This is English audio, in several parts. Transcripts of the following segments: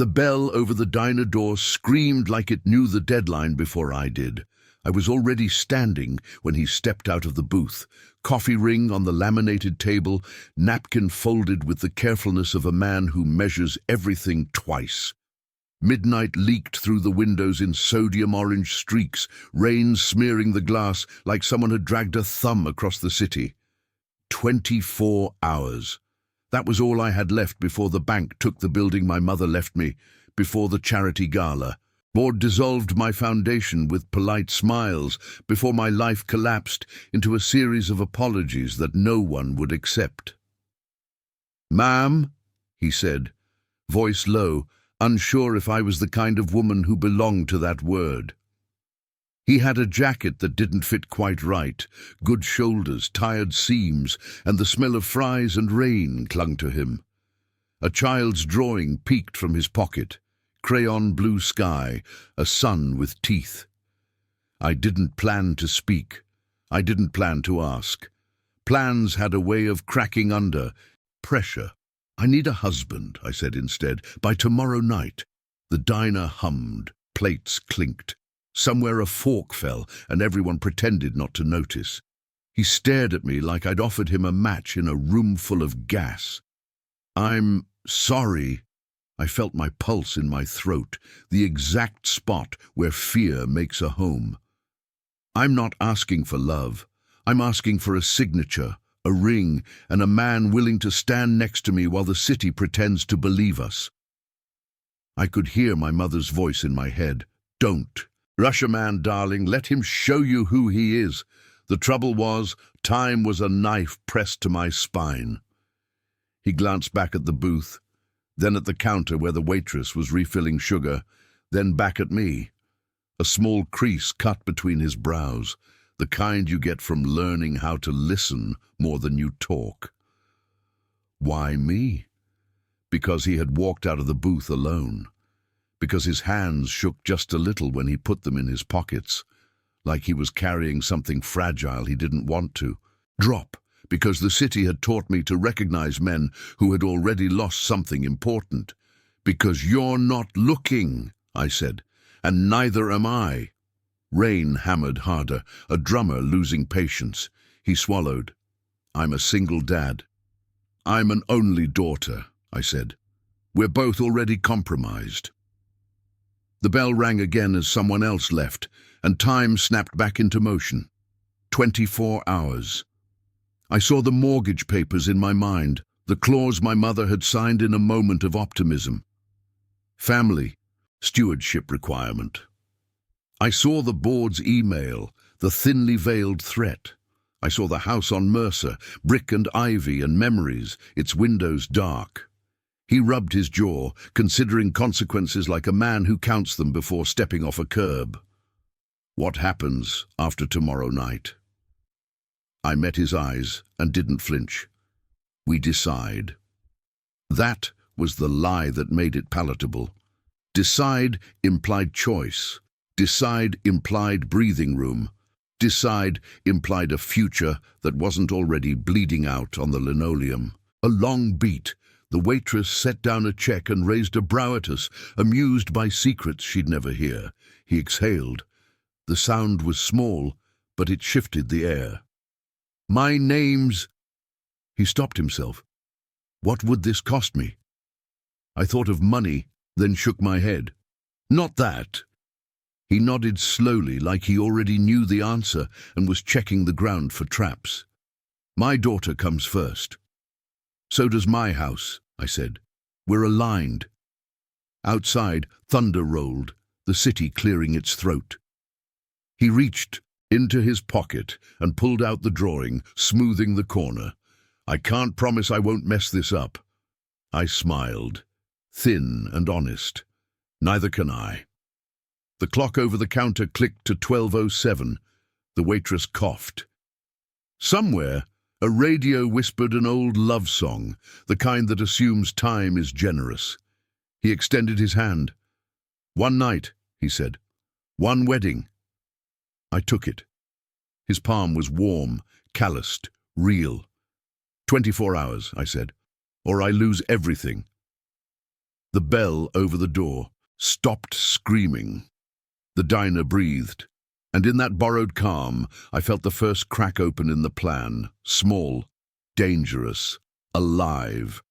The bell over the diner door screamed like it knew the deadline before I did. I was already standing when he stepped out of the booth, coffee ring on the laminated table, napkin folded with the carefulness of a man who measures everything twice. Midnight leaked through the windows in sodium orange streaks, rain smearing the glass like someone had dragged a thumb across the city. 24 hours. That was all I had left before the bank took the building my mother left me, before the charity gala. Board dissolved my foundation with polite smiles, before my life collapsed into a series of apologies that no one would accept. "Ma'am," he said, voice low, unsure if I was the kind of woman who belonged to that word. He had a jacket that didn't fit quite right, good shoulders, tired seams, and the smell of fries and rain clung to him. A child's drawing peeked from his pocket, crayon blue sky, a sun with teeth. I didn't plan to speak. I didn't plan to ask. Plans had a way of cracking under. Pressure. "I need a husband," I said instead, "by tomorrow night." The diner hummed, plates clinked. Somewhere a fork fell, and everyone pretended not to notice. He stared at me like I'd offered him a match in a room full of gas. "I'm sorry." I felt my pulse in my throat, the exact spot where fear makes a home. "I'm not asking for love. I'm asking for a signature, a ring, and a man willing to stand next to me while the city pretends to believe us." I could hear my mother's voice in my head. "Don't. Rush a man, darling. Let him show you who he is." The trouble was, time was a knife pressed to my spine. He glanced back at the booth, then at the counter where the waitress was refilling sugar, then back at me. A small crease cut between his brows, the kind you get from learning how to listen more than you talk. Why me? Because he had walked out of the booth alone. Because his hands shook just a little when he put them in his pockets, like he was carrying something fragile he didn't want to drop, because the city had taught me to recognize men who had already lost something important. "Because you're not looking," I said, "and neither am I." Rain hammered harder, a drummer losing patience. He swallowed. "I'm a single dad." "I'm an only daughter," I said. "We're both already compromised." The bell rang again as someone else left, and time snapped back into motion. 24 hours. I saw the mortgage papers in my mind, the clause my mother had signed in a moment of optimism. Family, stewardship requirement. I saw the board's email, the thinly veiled threat. I saw the house on Mercer, brick and ivy and memories, its windows dark. He rubbed his jaw, considering consequences like a man who counts them before stepping off a curb. "What happens after tomorrow night?" I met his eyes and didn't flinch. "We decide." That was the lie that made it palatable. Decide implied choice. Decide implied breathing room. Decide implied a future that wasn't already bleeding out on the linoleum. A long beat. The waitress set down a check and raised a brow at us, amused by secrets she'd never hear. He exhaled. The sound was small, but it shifted the air. "My name's—" He stopped himself. What would this cost me? I thought of money, then shook my head. "Not that." He nodded slowly, like he already knew the answer and was checking the ground for traps. "My daughter comes first." "So does my house," I said. "We're aligned." Outside, thunder rolled, the city clearing its throat. He reached into his pocket and pulled out the drawing, smoothing the corner. "I can't promise I won't mess this up." I smiled, thin and honest. "Neither can I." The clock over the counter clicked to 12:07. The waitress coughed. Somewhere, a radio whispered an old love song, the kind that assumes time is generous. He extended his hand. "One night," he said. "One wedding." I took it. His palm was warm, calloused, real. 24 hours, I said, or I lose everything. The bell over the door stopped screaming. The diner breathed, and in that borrowed calm, I felt the first crack open in the plan, small, dangerous, alive.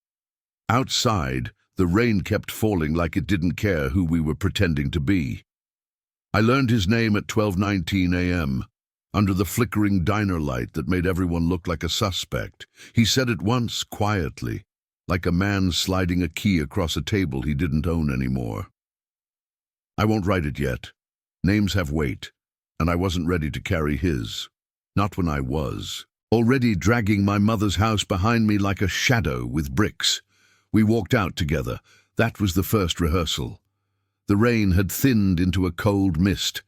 Outside, the rain kept falling like it didn't care who we were pretending to be. I learned his name at 12:19 a.m., under the flickering diner light that made everyone look like a suspect. He said it once, quietly, like a man sliding a key across a table he didn't own anymore. I won't write it yet. Names have weight, and I wasn't ready to carry his. Not when I was. Already dragging my mother's house behind me like a shadow with bricks. We walked out together. That was the first rehearsal. The rain had thinned into a cold mist,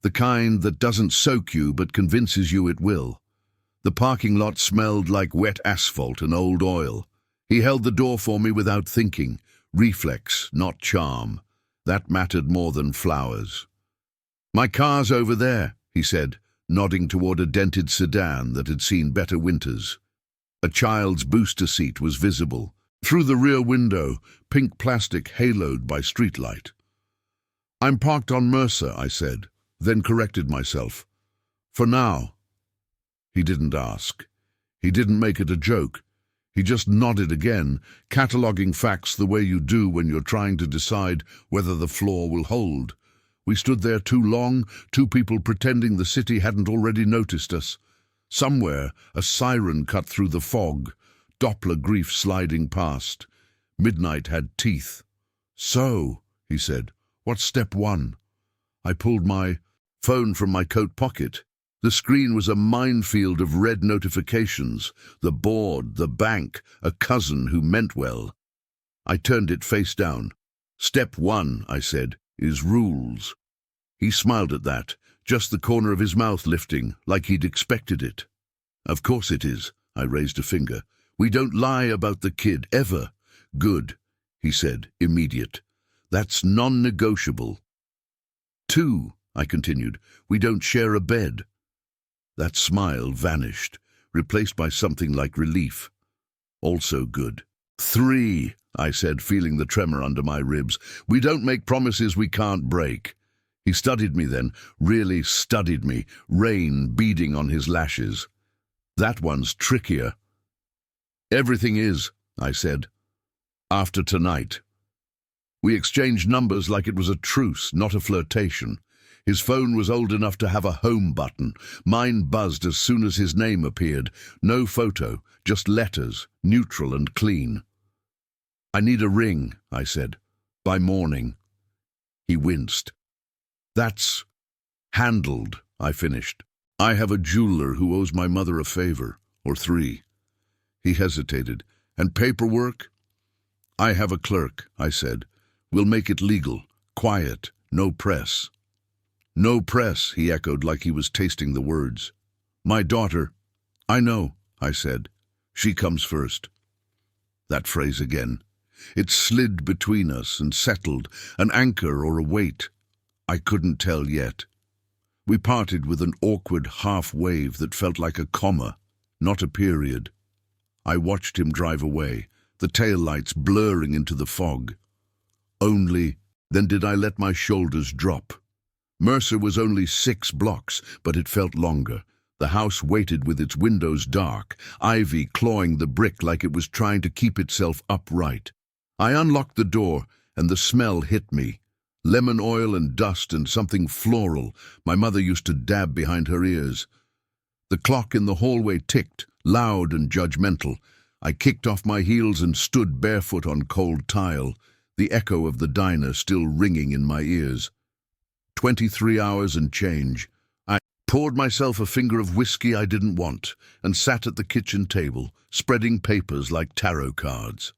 the kind that doesn't soak you but convinces you it will. The parking lot smelled like wet asphalt and old oil. He held the door for me without thinking. Reflex, not charm. That mattered more than flowers. "My car's over there," he said, nodding toward a dented sedan that had seen better winters. A child's booster seat was visible. Through the rear window, pink plastic haloed by streetlight. "I'm parked on Mercer," I said, then corrected myself. "For now." He didn't ask. He didn't make it a joke. He just nodded again, cataloguing facts the way you do when you're trying to decide whether the floor will hold. We stood there too long, two people pretending the city hadn't already noticed us. Somewhere, a siren cut through the fog, Doppler grief sliding past. Midnight had teeth. "So," he said, "what's step one?" I pulled my phone from my coat pocket. The screen was a minefield of red notifications. The board, the bank, a cousin who meant well. I turned it face down. "Step one," I said, "is rules." He smiled at that, just the corner of his mouth lifting, like he'd expected it. "Of course it is," I raised a finger. "We don't lie about the kid, ever." "Good," he said, immediate. "That's non-negotiable." "Two," I continued, "we don't share a bed." That smile vanished, replaced by something like relief. Also good. "Three," I said, feeling the tremor under my ribs. "We don't make promises we can't break." He studied me then, really studied me, rain beading on his lashes. "That one's trickier." "Everything is," I said. "After tonight." We exchanged numbers like it was a truce, not a flirtation. His phone was old enough to have a home button. Mine buzzed as soon as his name appeared. No photo, just letters, neutral and clean. "I need a ring," I said. "By morning." He winced. "That's handled," I finished. "I have a jeweler who owes my mother a favor, or three." He hesitated. "And paperwork?" "I have a clerk," I said. "We'll make it legal, quiet, no press." "No press," he echoed like he was tasting the words. "My daughter." "I know," I said. "She comes first." That phrase again. It slid between us and settled, an anchor or a weight. I couldn't tell yet. We parted with an awkward half-wave that felt like a comma, not a period. I watched him drive away, the taillights blurring into the fog. Only then did I let my shoulders drop. Mercer was only 6 blocks, but it felt longer. The house waited with its windows dark, ivy clawing the brick like it was trying to keep itself upright. I unlocked the door, and the smell hit me. Lemon oil and dust and something floral my mother used to dab behind her ears. The clock in the hallway ticked, loud and judgmental. I kicked off my heels and stood barefoot on cold tile, the echo of the diner still ringing in my ears. 23 hours and change. I poured myself a finger of whiskey I didn't want and sat at the kitchen table, spreading papers like tarot cards.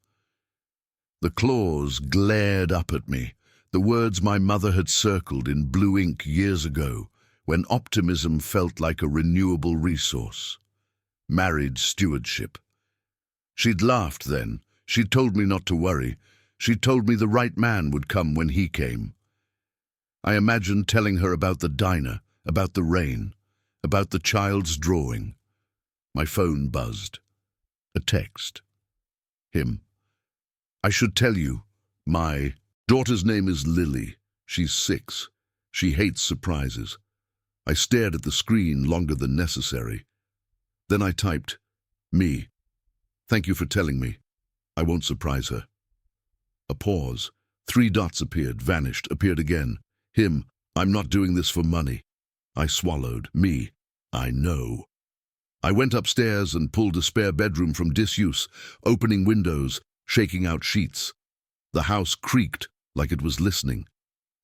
The claws glared up at me, the words my mother had circled in blue ink years ago, when optimism felt like a renewable resource. Married stewardship. She'd laughed then. She'd told me not to worry. She'd told me the right man would come when he came. I imagined telling her about the diner, about the rain, about the child's drawing. My phone buzzed. A text. Him. "I should tell you. My daughter's name is Lily. She's 6. She hates surprises. I stared at the screen longer than necessary. Then I typed, me. Thank you for telling me. I won't surprise her. A pause. 3 dots appeared, vanished, appeared again. Him. I'm not doing this for money. I swallowed. Me. I know. I went upstairs and pulled a spare bedroom from disuse, opening windows, shaking out sheets. The house creaked like it was listening.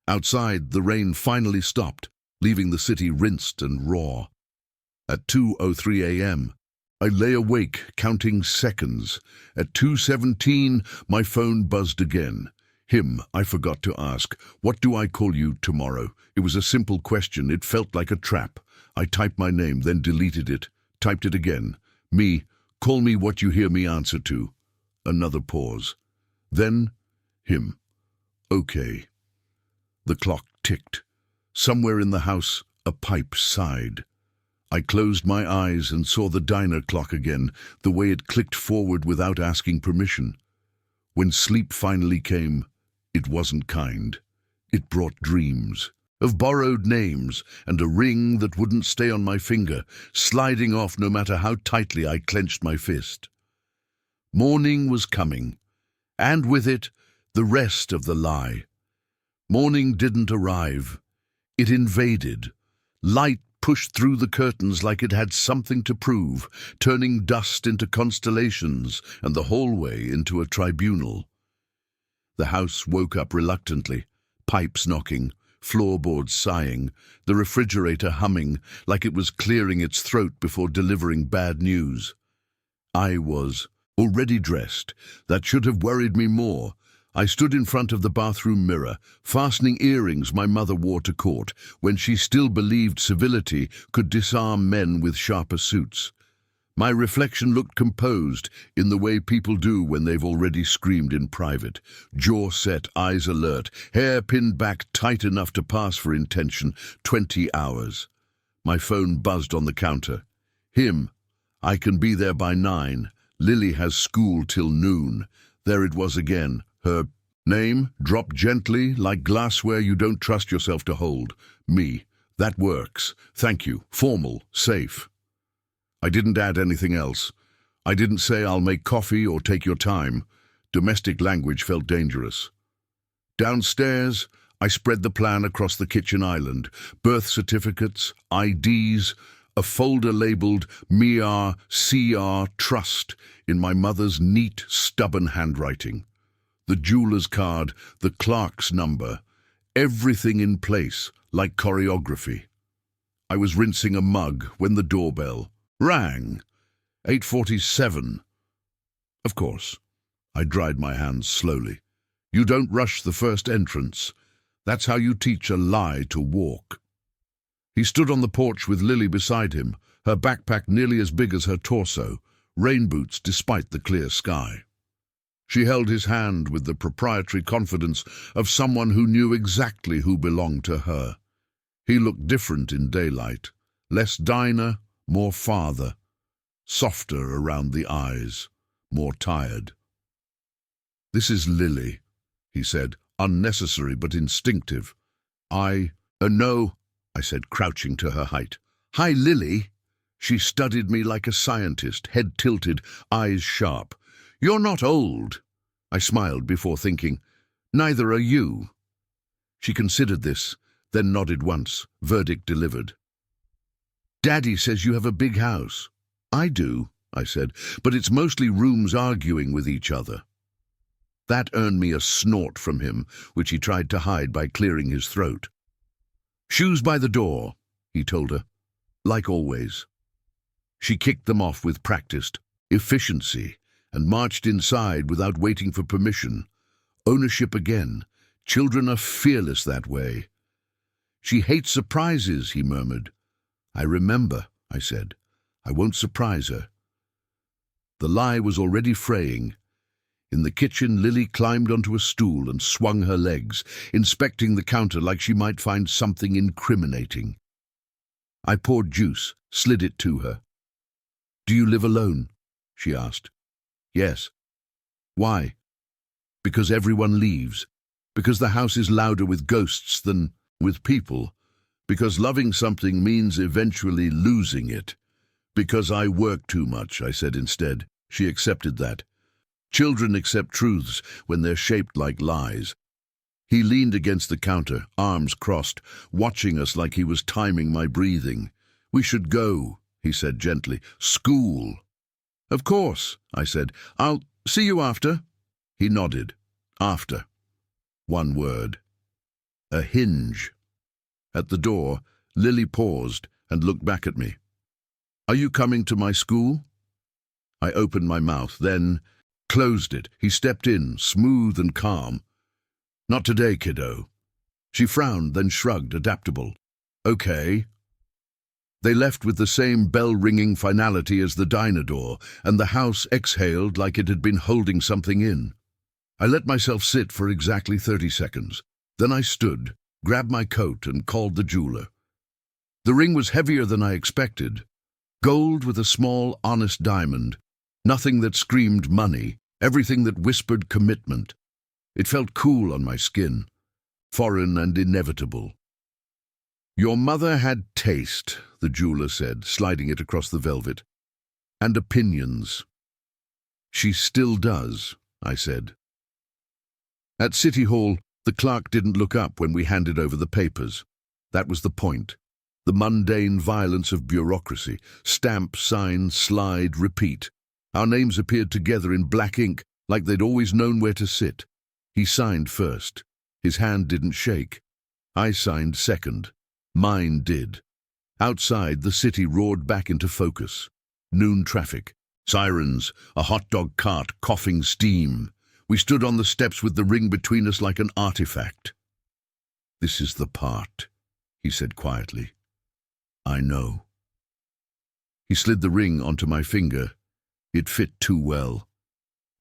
Outside, the rain finally stopped, leaving the city rinsed and raw. At 2:03 a.m., I lay awake, counting seconds. At 2:17, my phone buzzed again. Him, I forgot to ask, what do I call you tomorrow? It was a simple question. It felt like a trap. I typed my name, then deleted it. Typed it again. Me, call me what you hear me answer to. Another pause. Then, him. Okay. The clock ticked. Somewhere in the house, a pipe sighed. I closed my eyes and saw the diner clock again, the way it clicked forward without asking permission. When sleep finally came, it wasn't kind. It brought dreams of borrowed names and a ring that wouldn't stay on my finger, sliding off no matter how tightly I clenched my fist. Morning was coming, and with it, the rest of the lie. Morning didn't arrive. It invaded. Light pushed through the curtains like it had something to prove, turning dust into constellations and the hallway into a tribunal. The house woke up reluctantly, pipes knocking, floorboards sighing, the refrigerator humming like it was clearing its throat before delivering bad news. I was already dressed. That should have worried me more. I stood in front of the bathroom mirror, fastening earrings my mother wore to court, when she still believed civility could disarm men with sharper suits. My reflection looked composed, in the way people do when they've already screamed in private. Jaw set, eyes alert, hair pinned back tight enough to pass for intention. 20 hours. My phone buzzed on the counter. Him. I can be there by 9. Lily has school till noon. There it was again. Her name dropped gently, like glassware you don't trust yourself to hold. Me. That works. Thank you. Formal. Safe. I didn't add anything else. I didn't say I'll make coffee or take your time. Domestic language felt dangerous. Downstairs, I spread the plan across the kitchen island. Birth certificates, IDs, a folder labeled MEAR CR Trust in my mother's neat, stubborn handwriting. The jeweler's card, the clerk's number, everything in place, like choreography. I was rinsing a mug when the doorbell rang. 8:47. Of course. I dried my hands slowly. You don't rush the first entrance. That's how you teach a lie to walk. He stood on the porch with Lily beside him, her backpack nearly as big as her torso, rain boots despite the clear sky. She held his hand with the proprietary confidence of someone who knew exactly who belonged to her. He looked different in daylight, less diner, more father, softer around the eyes, more tired. This is Lily, he said, unnecessary but instinctive. No, I said, crouching to her height. Hi, Lily. She studied me like a scientist, head tilted, eyes sharp. You're not old. I smiled before thinking, neither are you. She considered this, then nodded once, verdict delivered. Daddy says you have a big house. I do, I said, but it's mostly rooms arguing with each other. That earned me a snort from him, which he tried to hide by clearing his throat. Shoes by the door, he told her, like always. She kicked them off with practiced efficiency and marched inside without waiting for permission. Ownership again. Children are fearless that way. She hates surprises, he murmured. I remember, I said. I won't surprise her. The lie was already fraying. In the kitchen, Lily climbed onto a stool and swung her legs, inspecting the counter like she might find something incriminating. I poured juice, slid it to her. Do you live alone? She asked. Yes. Why? because everyone leaves, because the house is louder with ghosts than with people, because loving something means eventually losing it. Because I work too much, I said instead. She accepted that. Children accept truths when they're shaped like lies. He leaned against the counter, arms crossed, watching us like he was timing my breathing. We should go, he said gently. School. Of course, I said. I'll see you after. He nodded. After. One word. A hinge. At the door, Lily paused and looked back at me. Are you coming to my school? I opened my mouth, then closed it. He stepped in, smooth and calm. Not today, kiddo. She frowned, then shrugged, adaptable. Okay. They left with the same bell-ringing finality as the diner door, and the house exhaled like it had been holding something in. I let myself sit for exactly 30 seconds. Then I stood, grabbed my coat, and called the jeweler. The ring was heavier than I expected. Gold with a small, honest diamond. Nothing that screamed money, everything that whispered commitment. It felt cool on my skin, foreign and inevitable. Your mother had taste, the jeweler said, sliding it across the velvet, and opinions. She still does, I said. At City Hall, the clerk didn't look up when we handed over the papers. That was the point. The mundane violence of bureaucracy. Stamp, sign, slide, repeat. Our names appeared together in black ink, like they'd always known where to sit. He signed first. His hand didn't shake. I signed second. Mine did. Outside, the city roared back into focus. Noon traffic. Sirens. A hot dog cart coughing steam. We stood on the steps with the ring between us like an artifact. This is the part, he said quietly. I know. He slid the ring onto my finger. It fit too well.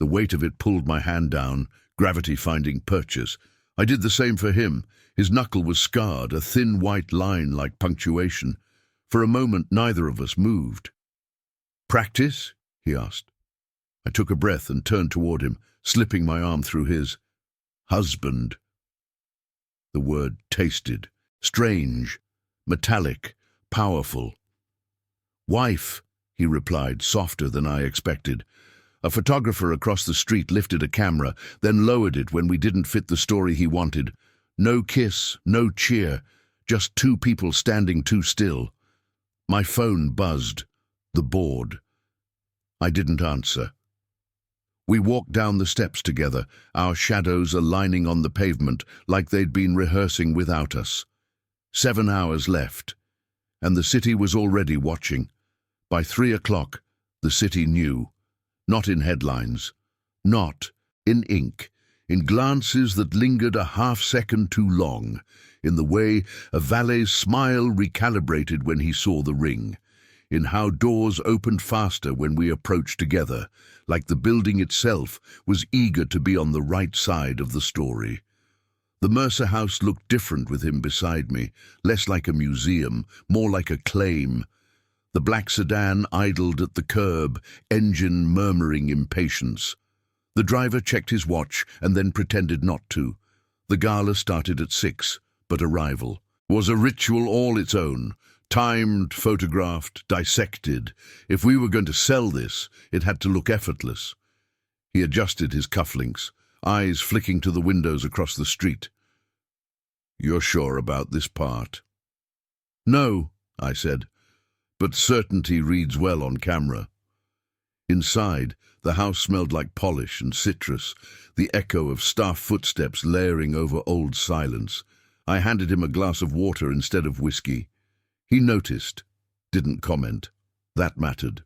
The weight of it pulled my hand down, gravity finding purchase. I did the same for him. His knuckle was scarred, a thin white line like punctuation. For a moment, neither of us moved. Practice? He asked. I took a breath and turned toward him, slipping my arm through his. Husband. The word tasted. Strange. Metallic. Powerful. Wife, he replied, softer than I expected. A photographer across the street lifted a camera, then lowered it when we didn't fit the story he wanted. No kiss, no cheer, just two people standing too still. My phone buzzed. The board. I didn't answer. We walked down the steps together, our shadows aligning on the pavement like they'd been rehearsing without us. 7 hours left, and the city was already watching. By 3 o'clock, the city knew. Not in headlines. Not in ink. In glances that lingered a half-second too long. In the way a valet's smile recalibrated when he saw the ring. In how doors opened faster when we approached together, like the building itself was eager to be on the right side of the story. The Mercer house looked different with him beside me, less like a museum, more like a claim. The black sedan idled at the curb, engine murmuring impatience. The driver checked his watch and then pretended not to. The gala started at 6, but arrival was a ritual all its own. Timed, photographed, dissected. If we were going to sell this, it had to look effortless. He adjusted his cufflinks, eyes flicking to the windows across the street. You're sure about this part? No, I said, but certainty reads well on camera. Inside, the house smelled like polish and citrus, the echo of staff footsteps layering over old silence. I handed him a glass of water instead of whiskey. He noticed, didn't comment. That mattered.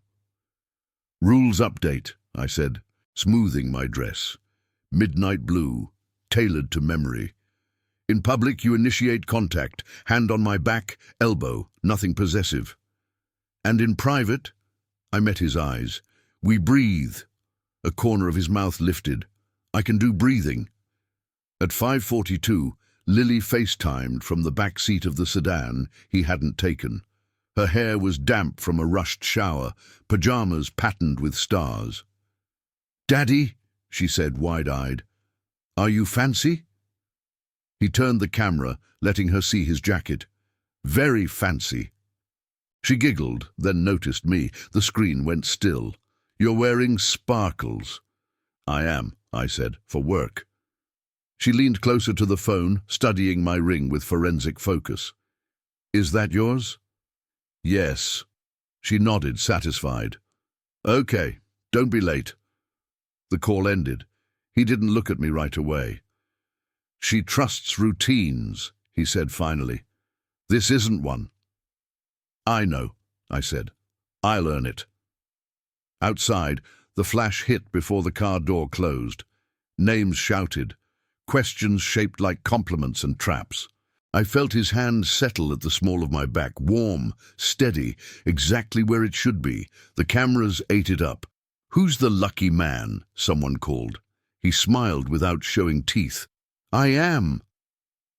Rules update, I said, smoothing my dress. Midnight blue, tailored to memory. In public, you initiate contact, hand on my back, elbow, nothing possessive. And in private, I met his eyes. We breathe. A corner of his mouth lifted. I can do breathing. At 5:42, Lily FaceTimed from the back seat of the sedan he hadn't taken. Her hair was damp from a rushed shower, pajamas patterned with stars. Daddy, she said wide-eyed. Are you fancy? He turned the camera, letting her see his jacket. Very fancy. She giggled, then noticed me. The screen went still. You're wearing sparkles. I am, I said, for work. She leaned closer to the phone, studying my ring with forensic focus. Is that yours? Yes. She nodded, satisfied. Okay, don't be late. The call ended. He didn't look at me right away. She trusts routines, he said finally. This isn't one. I know, I said. I'll earn it. Outside, the flash hit before the car door closed. Names shouted. Questions shaped like compliments and traps. I felt his hand settle at the small of my back, warm, steady, exactly where it should be. The cameras ate it up. Who's the lucky man? Someone called. He smiled without showing teeth. I am.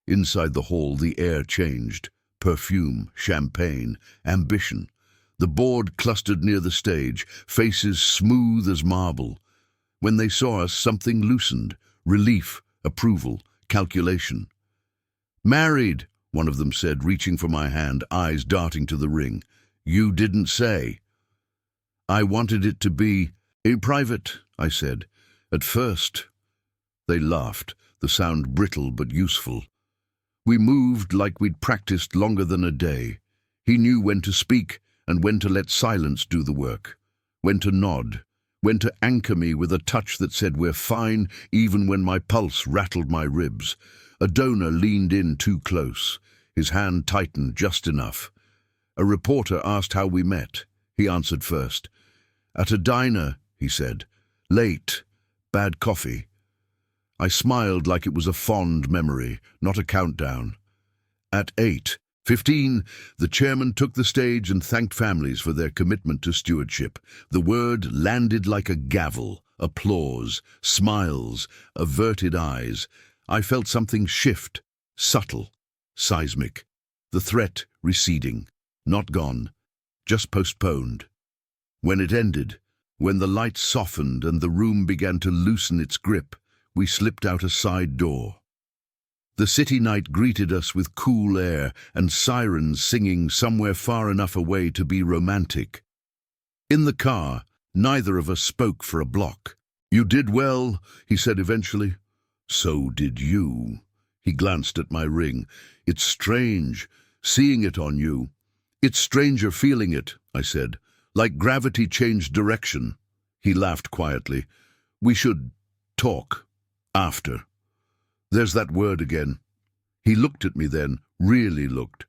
Inside the hall, the air changed. Perfume, champagne, ambition. The board clustered near the stage, faces smooth as marble. When they saw us, something loosened. Relief, approval, calculation. Married, one of them said, reaching for my hand, eyes darting to the ring. You didn't say. I wanted it to be private, I said. At first. They laughed, the sound brittle but useful. We moved like we'd practiced longer than a day. He knew when to speak and when to let silence do the work. When to nod. When to anchor me with a touch that said we're fine, even when my pulse rattled my ribs. A donor leaned in too close. His hand tightened just enough. A reporter asked how we met. He answered first. At a diner, he said. Late. Bad coffee. I smiled like it was a fond memory, not a countdown. At 8:15, the chairman took the stage and thanked families for their commitment to stewardship. The word landed like a gavel. Applause, smiles, averted eyes. I felt something shift, subtle, seismic. The threat receding, not gone, just postponed. When it ended, when the lights softened and the room began to loosen its grip, we slipped out a side door. The city night greeted us with cool air and sirens singing somewhere far enough away to be romantic. In the car, neither of us spoke for a block. You did well, he said eventually. So did you. He glanced at my ring. It's strange, seeing it on you. It's stranger feeling it, I said, like gravity changed direction. He laughed quietly. We should talk. After. There's that word again. He looked at me then, really looked.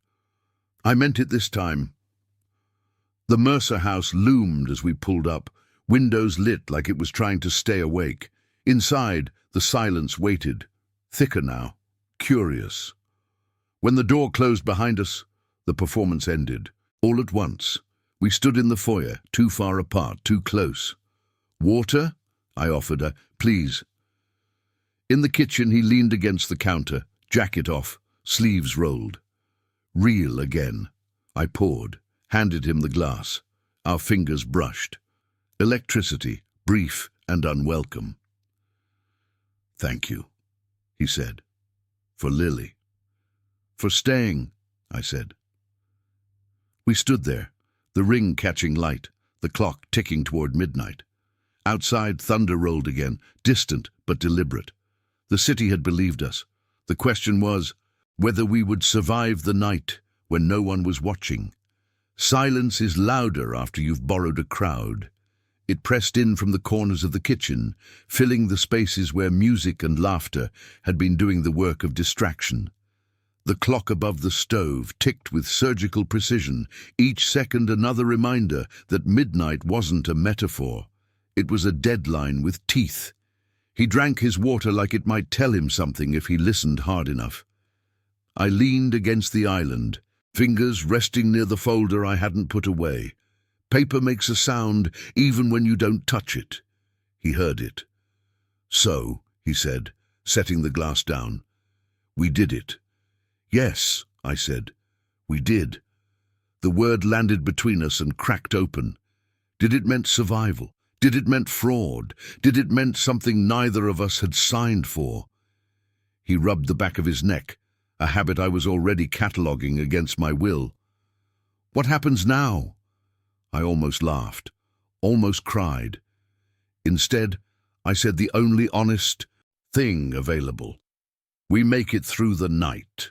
I meant it this time. The Mercer house loomed as we pulled up, windows lit like it was trying to stay awake. Inside, the silence waited, thicker now, curious. When the door closed behind us, the performance ended. All at once, we stood in the foyer, too far apart, too close. Water? I offered her. Please. In the kitchen, he leaned against the counter, jacket off, sleeves rolled. Real again. I poured, handed him the glass. Our fingers brushed. Electricity, brief and unwelcome. Thank you, he said. For Lily. For staying, I said. We stood there, the ring catching light, the clock ticking toward midnight. Outside, thunder rolled again, distant but deliberate. The city had believed us. The question was whether we would survive the night when no one was watching. Silence is louder after you've borrowed a crowd. It pressed in from the corners of the kitchen, filling the spaces where music and laughter had been doing the work of distraction. The clock above the stove ticked with surgical precision, each second another reminder that midnight wasn't a metaphor. It was a deadline with teeth. He drank his water like it might tell him something if he listened hard enough. I leaned against the island, fingers resting near the folder I hadn't put away. Paper makes a sound even when you don't touch it. He heard it. So, he said, setting the glass down, we did it. Yes, I said, we did. The word landed between us and cracked open. Did it mean survival? Did it mean fraud? Did it mean something neither of us had signed for? He rubbed the back of his neck, a habit I was already cataloguing against my will. What happens now? I almost laughed, almost cried. Instead, I said the only honest thing available. We make it through the night.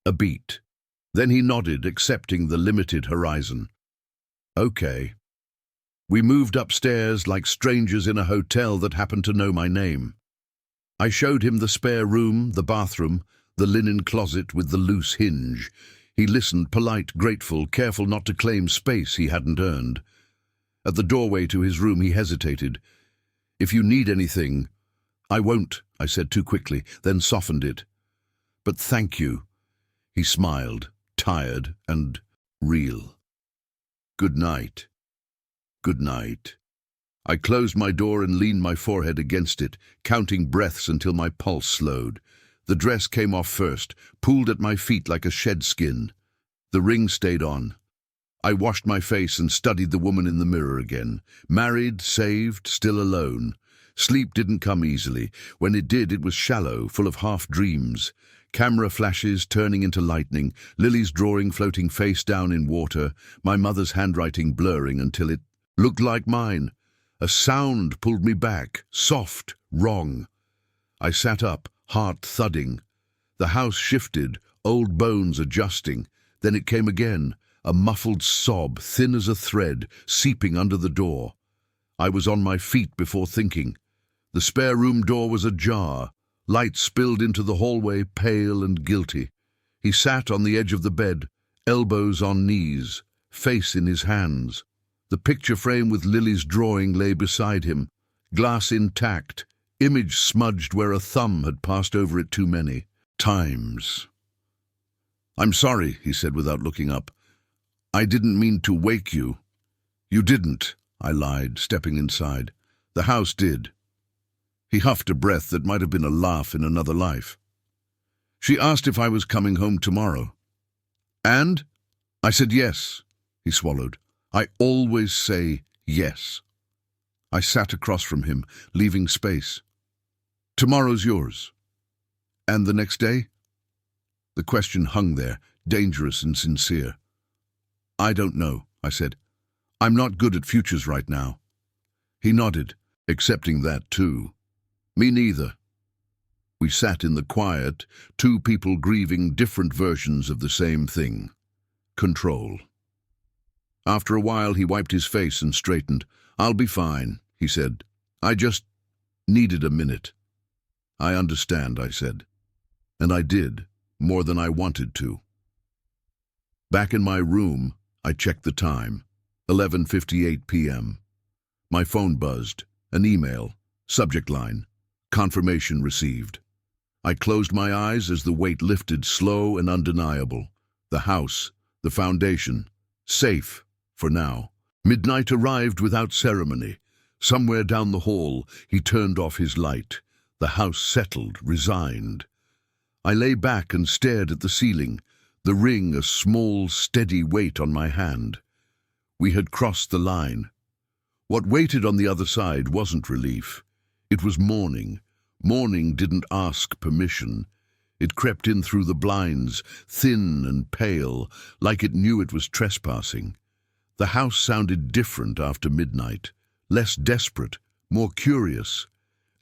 A beat. Then he nodded, accepting the limited horizon. Okay. We moved upstairs like strangers in a hotel that happened to know my name. I showed him the spare room, the bathroom, the linen closet with the loose hinge. He listened, polite, grateful, careful not to claim space he hadn't earned. At the doorway to his room he hesitated. If you need anything... I won't, I said too quickly, then softened it. But thank you. He smiled, tired and real. Good night. Good night. I closed my door and leaned my forehead against it, counting breaths until my pulse slowed. The dress came off first, pooled at my feet like a shed skin. The ring stayed on. I washed my face and studied the woman in the mirror again. Married, saved, still alone. Sleep didn't come easily. When it did, it was shallow, full of half-dreams. Camera flashes turning into lightning, Lily's drawing floating face down in water, my mother's handwriting blurring until it looked like mine. A sound pulled me back, soft, wrong. I sat up, heart thudding. The house shifted, old bones adjusting. Then it came again, a muffled sob, thin as a thread, seeping under the door. I was on my feet before thinking. The spare room door was ajar. Light spilled into the hallway, pale and guilty. He sat on the edge of the bed, elbows on knees, face in his hands. The picture frame with Lily's drawing lay beside him, glass intact, image smudged where a thumb had passed over it too many times. "I'm sorry," he said without looking up. "I didn't mean to wake you." "You didn't," I lied, stepping inside. "The house did." He huffed a breath that might have been a laugh in another life. "She asked if I was coming home tomorrow." "And?" I said yes. He swallowed. "I always say yes." I sat across from him, leaving space. "Tomorrow's yours." "And the next day?" The question hung there, dangerous and sincere. "I don't know," I said. "I'm not good at futures right now." He nodded, accepting that too. "Me neither." We sat in the quiet, two people grieving different versions of the same thing. Control. After a while he wiped his face and straightened. "I'll be fine," he said. "I just needed a minute." "I understand," I said. And I did, more than I wanted to. Back in my room, I checked the time. 11:58 p.m. My phone buzzed. An email. Subject line. Confirmation received. I closed my eyes as the weight lifted, slow and undeniable. The house, the foundation, safe, for now. Midnight arrived without ceremony. Somewhere down the hall, he turned off his light. The house settled, resigned. I lay back and stared at the ceiling, the ring a small, steady weight on my hand. We had crossed the line. What waited on the other side wasn't relief. It was morning. Morning didn't ask permission. It crept in through the blinds, thin and pale, like it knew it was trespassing. The house sounded different after midnight, less desperate, more curious,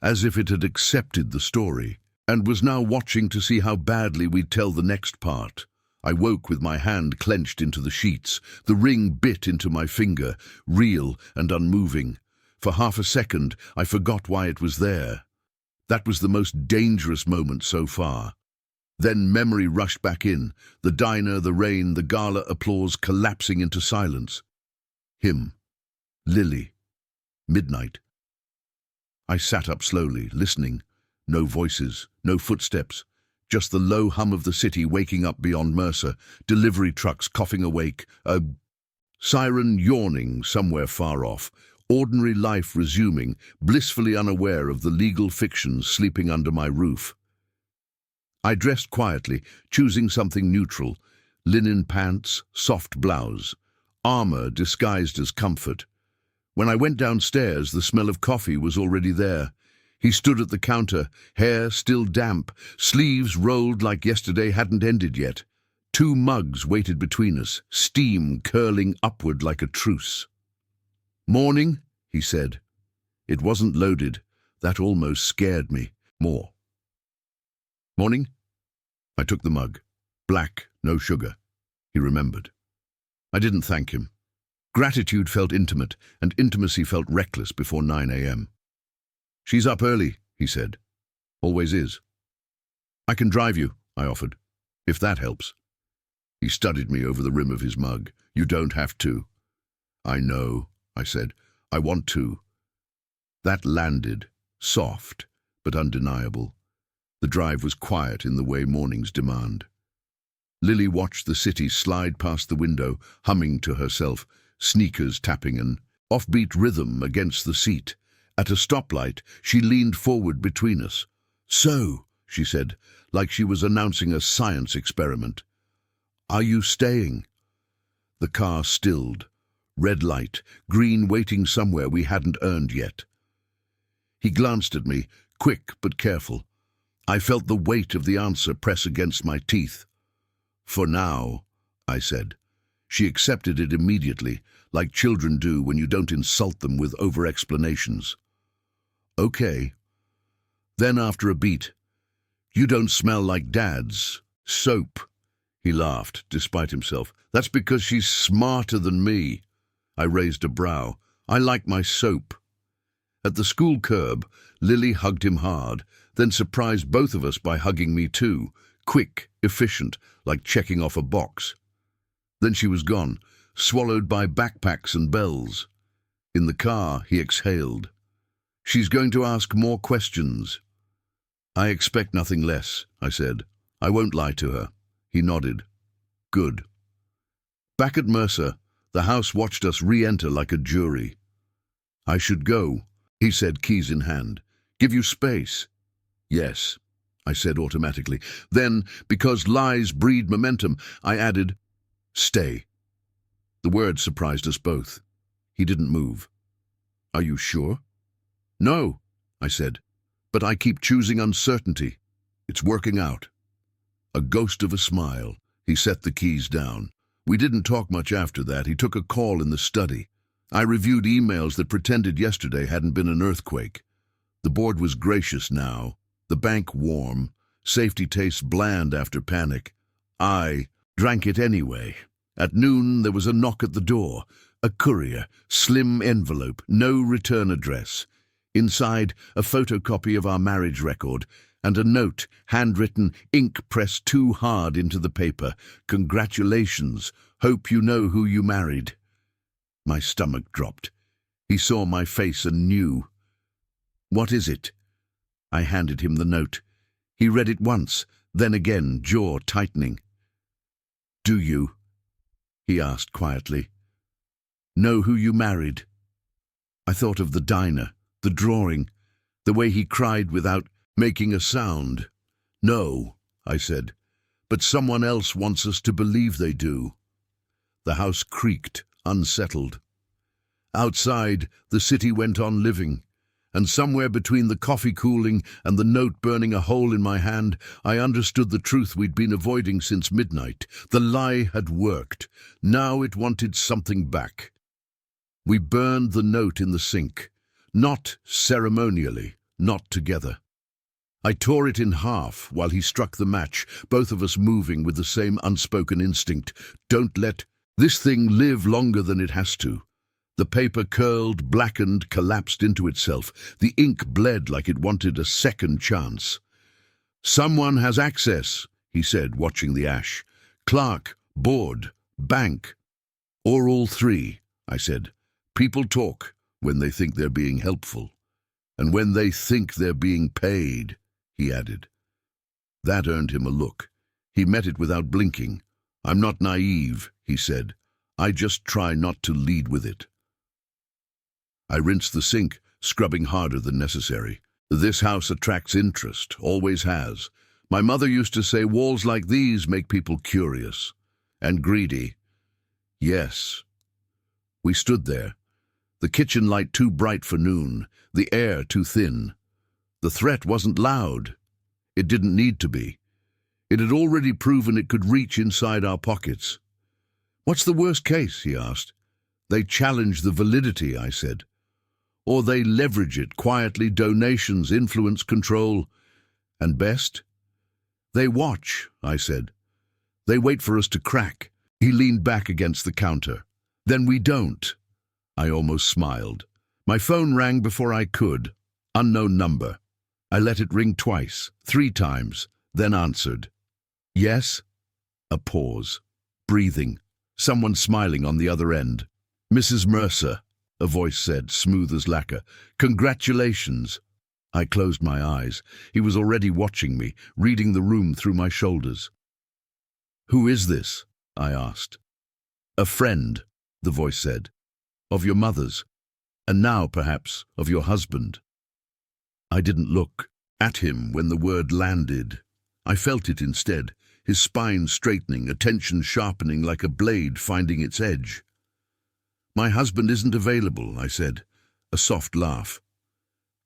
as if it had accepted the story, and was now watching to see how badly we'd tell the next part. I woke with my hand clenched into the sheets, the ring bit into my finger, real and unmoving. For half a second, I forgot why it was there. That was the most dangerous moment so far. Then memory rushed back in, the diner, the rain, the gala applause collapsing into silence. Him. Lily. Midnight. I sat up slowly, listening. No voices, no footsteps. Just the low hum of the city waking up beyond Mercer, delivery trucks coughing awake, a siren yawning somewhere far off, ordinary life resuming, blissfully unaware of the legal fictions sleeping under my roof. I dressed quietly, choosing something neutral, linen pants, soft blouse, armor disguised as comfort. When I went downstairs, the smell of coffee was already there. He stood at the counter, hair still damp, sleeves rolled like yesterday hadn't ended yet. 2 mugs waited between us, steam curling upward like a truce. "Morning," he said. It wasn't loaded. That almost scared me more. "Morning." I took the mug. Black, no sugar. He remembered. I didn't thank him. Gratitude felt intimate, and intimacy felt reckless before 9 a.m. "She's up early," he said. "Always is." "I can drive you," I offered, "if that helps." He studied me over the rim of his mug. "You don't have to." "I know," I said. "I want to." That landed, soft, but undeniable. The drive was quiet in the way mornings demand. Lily watched the city slide past the window, humming to herself, sneakers tapping an offbeat rhythm against the seat. At a stoplight, she leaned forward between us. "So," she said, like she was announcing a science experiment. "Are you staying?" The car stilled. Red light, green waiting somewhere we hadn't earned yet. He glanced at me, quick but careful. I felt the weight of the answer press against my teeth. "For now," I said. She accepted it immediately, like children do when you don't insult them with over-explanations. "Okay." Then after a beat, "You don't smell like Dad's soap." He laughed, despite himself. "That's because she's smarter than me." I raised a brow. "I like my soap." At the school curb, Lily hugged him hard, then surprised both of us by hugging me too, quick, efficient, like checking off a box. Then she was gone, swallowed by backpacks and bells. In the car, he exhaled. "She's going to ask more questions." "I expect nothing less," I said. "I won't lie to her." He nodded. "Good." Back at Mercer, the house watched us re-enter like a jury. "I should go," he said, keys in hand. "Give you space." "Yes," I said automatically. Then, because lies breed momentum, I added, "Stay." The word surprised us both. He didn't move. "Are you sure?" "No," I said, "but I keep choosing uncertainty. It's working out." A ghost of a smile. He set the keys down. We didn't talk much after that. He took a call in the study. I reviewed emails that pretended yesterday hadn't been an earthquake. The board was gracious now, the bank warm, safety tastes bland after panic. I drank it anyway. At noon, there was a knock at the door. A courier, slim envelope, no return address. Inside, a photocopy of our marriage record, and a note, handwritten, ink pressed too hard into the paper. "Congratulations. Hope you know who you married." My stomach dropped. He saw my face and knew. "What is it?" I handed him the note. He read it once, then again, jaw tightening. "Do you," he asked quietly, "know who you married?" I thought of the diner, the drawing, the way he cried without making a sound. "No," I said, "but someone else wants us to believe they do." The house creaked, unsettled. Outside, the city went on living, and somewhere between the coffee cooling and the note burning a hole in my hand, I understood the truth we'd been avoiding since midnight. The lie had worked. Now it wanted something back. We burned the note in the sink, not ceremonially, not together. I tore it in half while he struck the match, both of us moving with the same unspoken instinct. Don't let this thing live longer than it has to. The paper curled, blackened, collapsed into itself. The ink bled like it wanted a second chance. "Someone has access," he said, watching the ash. "Clerk, board, bank." "Or all three," I said. "People talk when they think they're being helpful. And when they think they're being paid," he added. That earned him a look. He met it without blinking. "I'm not naive," he said. "I just try not to lead with it." I rinsed the sink, scrubbing harder than necessary. This house attracts interest, always has. My mother used to say walls like these make people curious. And greedy. Yes. We stood there. The kitchen light too bright for noon, the air too thin. The threat wasn't loud. It didn't need to be. It had already proven it could reach inside our pockets. "What's the worst case?" he asked. "They challenge the validity," I said. "Or they leverage it quietly, donations, influence, control. And best? They watch," I said. "They wait for us to crack." He leaned back against the counter. "Then we don't." I almost smiled. My phone rang before I could. Unknown number. I let it ring twice, 3 times, then answered. "Yes?" A pause. Breathing. Someone smiling on the other end. "Mrs. Mercer," a voice said, smooth as lacquer. "Congratulations." I closed my eyes. He was already watching me, reading the room through my shoulders. "Who is this?" I asked. "A friend," the voice said. "Of your mother's. And now, perhaps, of your husband." I didn't look at him when the word landed. I felt it instead, his spine straightening, attention sharpening like a blade finding its edge. "My husband isn't available," I said, a soft laugh.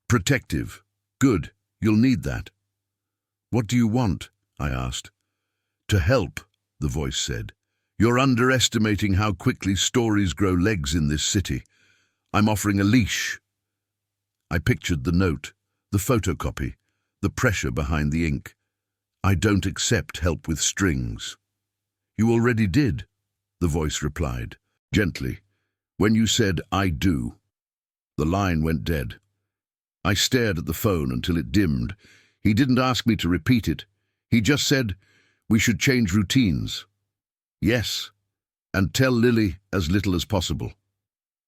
"Protective. Good, you'll need that." "What do you want?" I asked. "To help," the voice said. "You're underestimating how quickly stories grow legs in this city. I'm offering a leash." I pictured the note, the photocopy, the pressure behind the ink. "I don't accept help with strings." "You already did," the voice replied, gently, "when you said, 'I do.'" The line went dead. I stared at the phone until it dimmed. He didn't ask me to repeat it. He just said, "We should change routines." "Yes, and tell Lily as little as possible."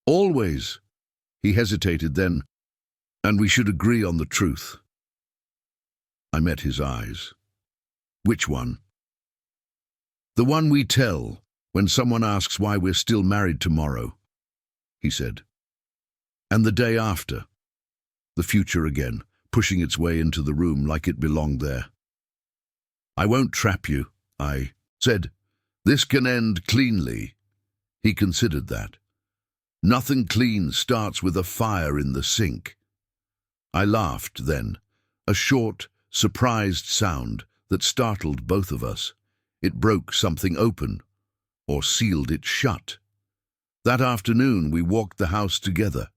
"Always." He hesitated then, "And we should agree on the truth." I met his eyes. "Which one?" "The one we tell when someone asks why we're still married tomorrow," he said. "And the day after." The future again, pushing its way into the room like it belonged there. "I won't trap you," I said. "This can end cleanly." He considered that. "Nothing clean starts with a fire in the sink." I laughed then, a short, surprised sound that startled both of us. It broke something open, or sealed it shut. That afternoon we walked the house together,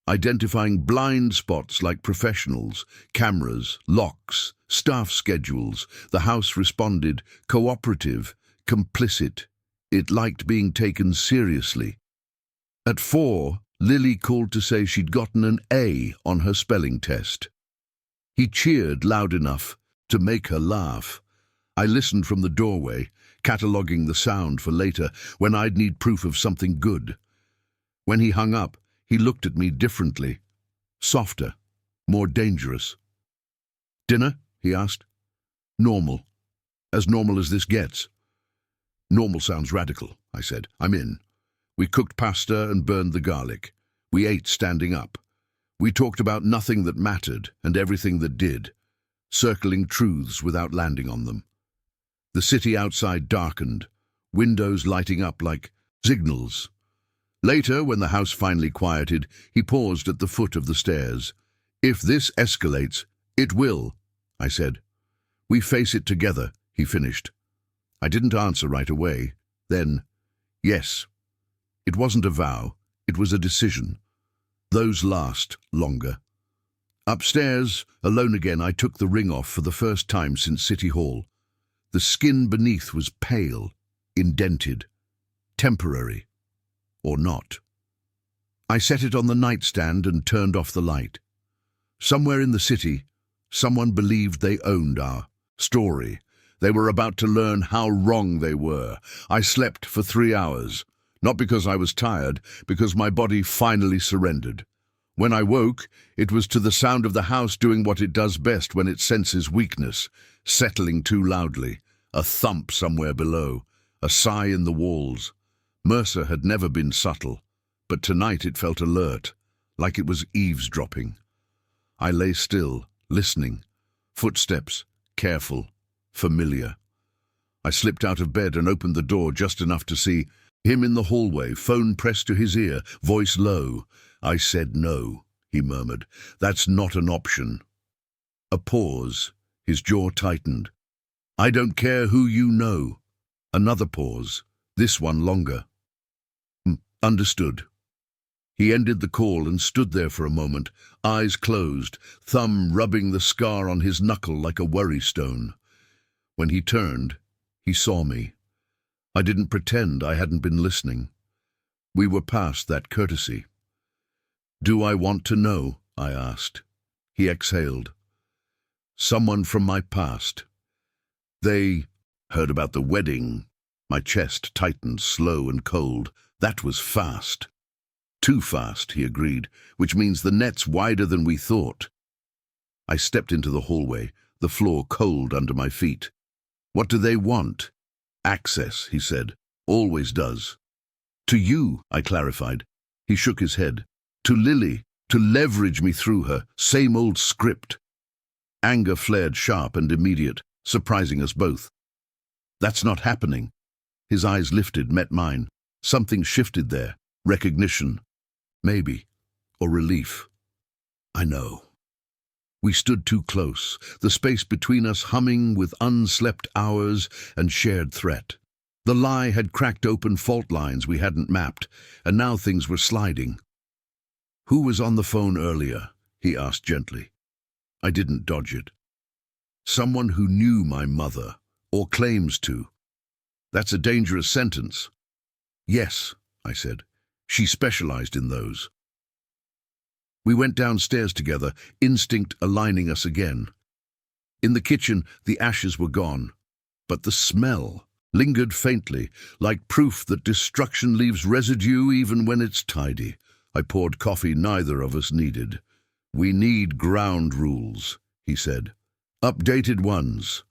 identifying blind spots like professionals, cameras, locks, staff schedules. The house responded, cooperative, complicit. It liked being taken seriously. At 4, Lily called to say she'd gotten an A on her spelling test. He cheered loud enough to make her laugh. I listened from the doorway, cataloguing the sound for later, when I'd need proof of something good. When he hung up, he looked at me differently, softer, more dangerous. "Dinner?" he asked. "Normal. As normal as this gets." "Normal sounds radical," I said. "I'm in." We cooked pasta and burned the garlic. We ate standing up. We talked about nothing that mattered and everything that did, circling truths without landing on them. The city outside darkened, windows lighting up like signals. Later, when the house finally quieted, he paused at the foot of the stairs. "If this escalates, it will," I said. "We face it together," he finished. I didn't answer right away. Then, yes. It wasn't a vow, it was a decision. Those last longer. Upstairs, alone again, I took the ring off for the first time since City Hall. The skin beneath was pale, indented, temporary. Or not. I set it on the nightstand and turned off the light. Somewhere in the city, someone believed they owned our story. They were about to learn how wrong they were. I slept for 3 hours, not because I was tired, because my body finally surrendered. When I woke, it was to the sound of the house doing what it does best when it senses weakness, settling too loudly, a thump somewhere below, a sigh in the walls. Mercer had never been subtle, but tonight it felt alert, like it was eavesdropping. I lay still, listening. Footsteps, careful, familiar. I slipped out of bed and opened the door just enough to see him in the hallway, phone pressed to his ear, voice low. "I said no," he murmured. "That's not an option." A pause. His jaw tightened. I don't care who you know. Another pause. This one longer. Understood. He ended the call and stood there for a moment, eyes closed, thumb rubbing the scar on his knuckle like a worry stone. When he turned, he saw me. I didn't pretend I hadn't been listening. We were past that courtesy. Do I want to know? I asked. He exhaled. Someone from my past. They heard about the wedding. My chest tightened, slow and cold. That was fast. Too fast, he agreed, which means the net's wider than we thought. I stepped into the hallway, the floor cold under my feet. What do they want? Access, he said. Always does. To you, I clarified. He shook his head. To Lily, to leverage me through her, same old script. Anger flared sharp and immediate, surprising us both. That's not happening. His eyes lifted, met mine. Something shifted there. Recognition. Maybe. Or relief. I know. We stood too close, the space between us humming with unslept hours and shared threat. The lie had cracked open fault lines we hadn't mapped, and now things were sliding. Who was on the phone earlier? He asked gently. I didn't dodge it. Someone who knew my mother, or claims to. That's a dangerous sentence. Yes, I said. She specialized in those. We went downstairs together, instinct aligning us again. In the kitchen, the ashes were gone, but the smell lingered faintly, like proof that destruction leaves residue even when it's tidy. I poured coffee neither of us needed. We need ground rules, he said. Updated ones.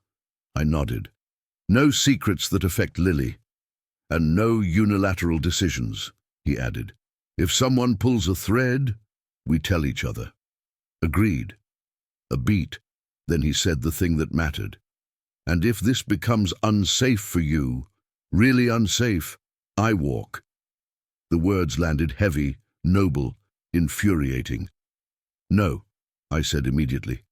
I nodded. No secrets that affect Lily. And no unilateral decisions, he added. If someone pulls a thread, we tell each other. Agreed. A beat. Then he said the thing that mattered. And if this becomes unsafe for you, really unsafe, I walk. The words landed heavy, noble, infuriating. No, I said immediately.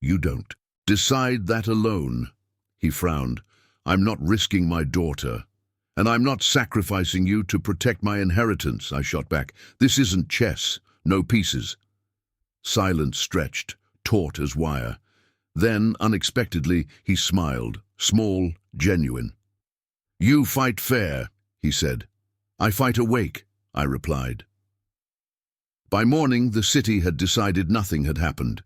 You don't. Decide that alone. He frowned. I'm not risking my daughter. And I'm not sacrificing you to protect my inheritance, I shot back. This isn't chess. No pieces. Silence stretched, taut as wire. Then, unexpectedly, he smiled, small, genuine. You fight fair, he said. I fight awake, I replied. By morning, the city had decided nothing had happened.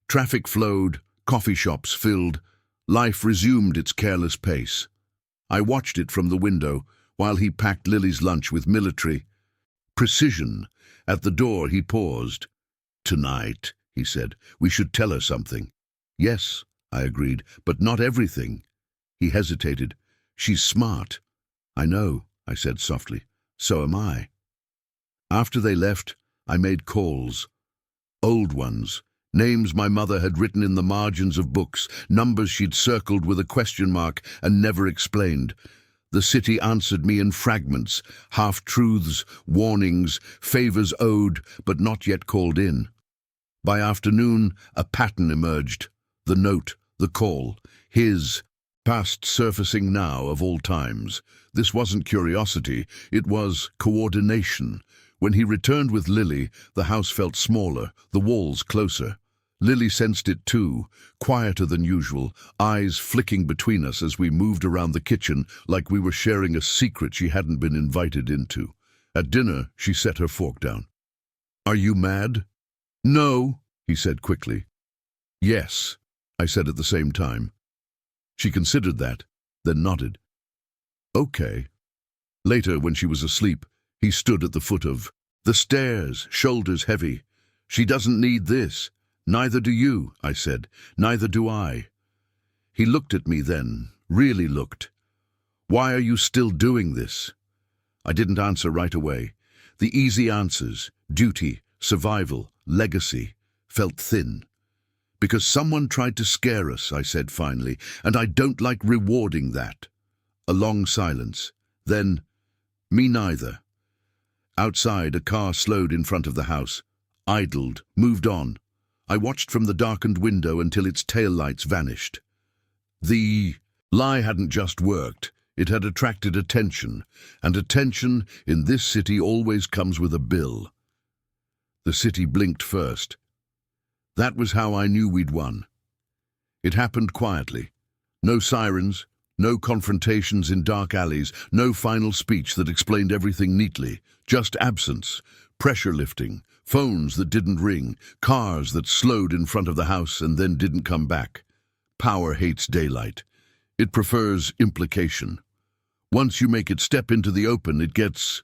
Traffic flowed, coffee shops filled, life resumed its careless pace. I watched it from the window while he packed Lily's lunch with military precision. At the door, he paused. Tonight, he said, we should tell her something. Yes, I agreed, but not everything. He hesitated. She's smart. I know, I said softly. So am I. After they left, I made calls. Old ones. Names my mother had written in the margins of books, numbers she'd circled with a question mark and never explained. The city answered me in fragments, half-truths, warnings, favors owed but not yet called in. By afternoon, a pattern emerged. The note, the call, his, past surfacing now of all times. This wasn't curiosity, it was coordination. When he returned with Lily, the house felt smaller, the walls closer. Lily sensed it too, quieter than usual, eyes flicking between us as we moved around the kitchen like we were sharing a secret she hadn't been invited into. At dinner, she set her fork down. Are you mad? No, he said quickly. Yes, I said at the same time. She considered that, then nodded. Okay. Later, when she was asleep, he stood at the foot of the stairs, shoulders heavy. She doesn't need this. Neither do you, I said. Neither do I. He looked at me then, really looked. Why are you still doing this? I didn't answer right away. The easy answers, duty, survival, legacy, felt thin. Because someone tried to scare us, I said finally, and I don't like rewarding that. A long silence. Then, me neither. Outside, a car slowed in front of the house, idled, moved on. I watched from the darkened window until its taillights vanished. The lie hadn't just worked, it had attracted attention, and attention in this city always comes with a bill. The city blinked first. That was how I knew we'd won. It happened quietly. No sirens, no confrontations in dark alleys, no final speech that explained everything neatly. Just absence, pressure lifting, phones that didn't ring, cars that slowed in front of the house and then didn't come back. Power hates daylight. It prefers implication. Once you make it step into the open, it gets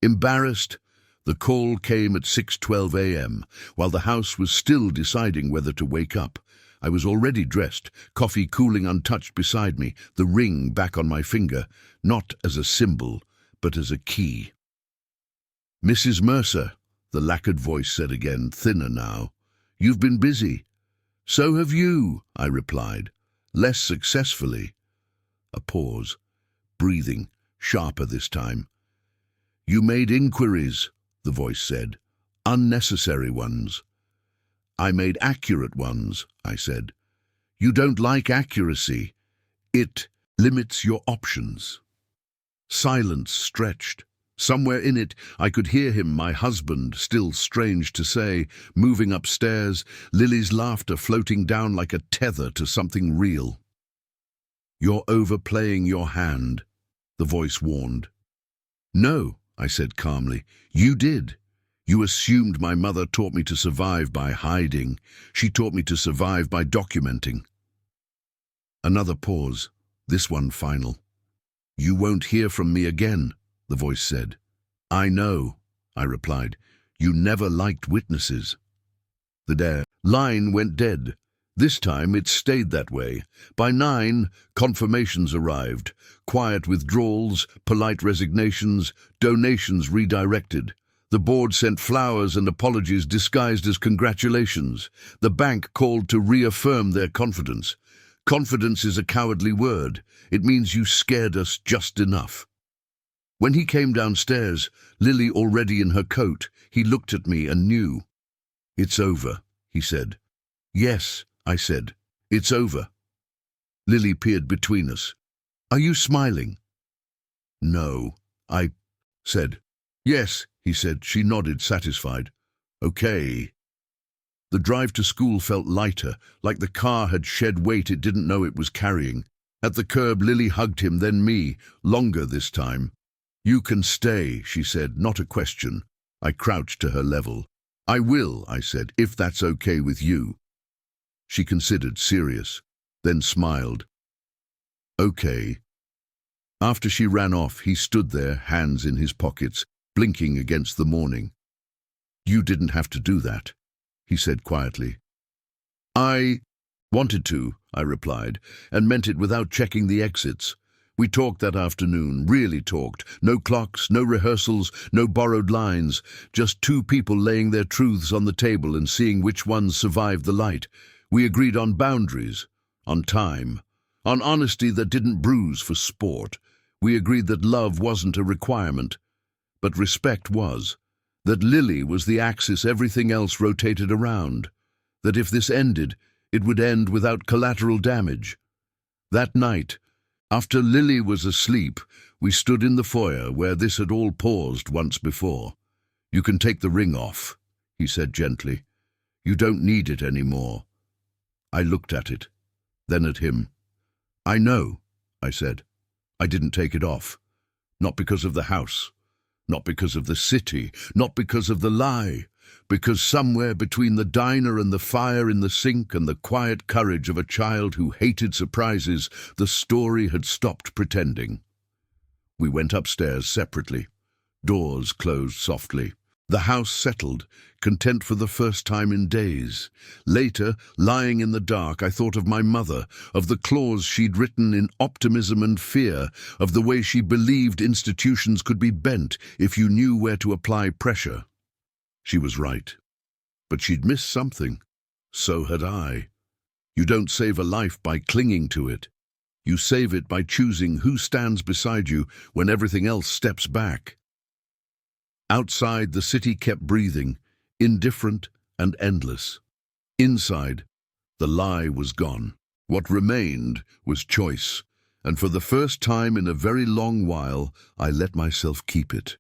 embarrassed. The call came at 6:12 a.m., while the house was still deciding whether to wake up. I was already dressed, coffee cooling untouched beside me, the ring back on my finger, not as a symbol, but as a key. "Mrs. Mercer," the lacquered voice said again, thinner now. "You've been busy." "So have you," I replied, less successfully. A pause, breathing, sharper this time. "You made inquiries," the voice said, "unnecessary ones." "I made accurate ones," I said. "You don't like accuracy. It limits your options." Silence stretched. Somewhere in it, I could hear him, my husband, still strange to say, moving upstairs, Lily's laughter floating down like a tether to something real. "You're overplaying your hand," the voice warned. "No," I said calmly, "you did. You assumed my mother taught me to survive by hiding. She taught me to survive by documenting." Another pause, this one final. "You won't hear from me again," the voice said. "I know," I replied. "You never liked witnesses." The line went dead. This time it stayed that way. By 9, confirmations arrived. Quiet withdrawals, polite resignations, donations redirected. The board sent flowers and apologies disguised as congratulations. The bank called to reaffirm their confidence. Confidence is a cowardly word. It means you scared us just enough. When he came downstairs, Lily already in her coat, he looked at me and knew. "It's over," he said. "Yes," I said. "It's over." Lily peered between us. "Are you smiling?" "No," I said. "Yes," he said. She nodded, satisfied. "Okay." The drive to school felt lighter, like the car had shed weight it didn't know it was carrying. At the curb, Lily hugged him, then me, longer this time. "You can stay," she said, not a question. I crouched to her level. "I will," I said, "if that's okay with you." She considered, serious, then smiled. "Okay." After she ran off, he stood there, hands in his pockets, blinking against the morning. "You didn't have to do that," he said quietly. "I wanted to," I replied, and meant it without checking the exits. We talked that afternoon, really talked. No clocks, no rehearsals, no borrowed lines, just two people laying their truths on the table and seeing which ones survived the light. We agreed on boundaries, on time, on honesty that didn't bruise for sport. We agreed that love wasn't a requirement, but respect was. That Lily was the axis everything else rotated around. That if this ended, it would end without collateral damage. That night, after Lily was asleep, we stood in the foyer where this had all paused once before. "You can take the ring off," he said gently. "You don't need it anymore." I looked at it, then at him. "I know," I said. "I didn't take it off. Not because of the house. Not because of the city. Not because of the lie. Because somewhere between the diner and the fire in the sink and the quiet courage of a child who hated surprises, the story had stopped pretending." We went upstairs separately. Doors closed softly. The house settled, content for the first time in days. Later, lying in the dark, I thought of my mother, of the clause she'd written in Optimism and Fear, of the way she believed institutions could be bent if you knew where to apply pressure. She was right. But she'd missed something. So had I. You don't save a life by clinging to it. You save it by choosing who stands beside you when everything else steps back. Outside, the city kept breathing, indifferent and endless. Inside, the lie was gone. What remained was choice, and for the first time in a very long while, I let myself keep it.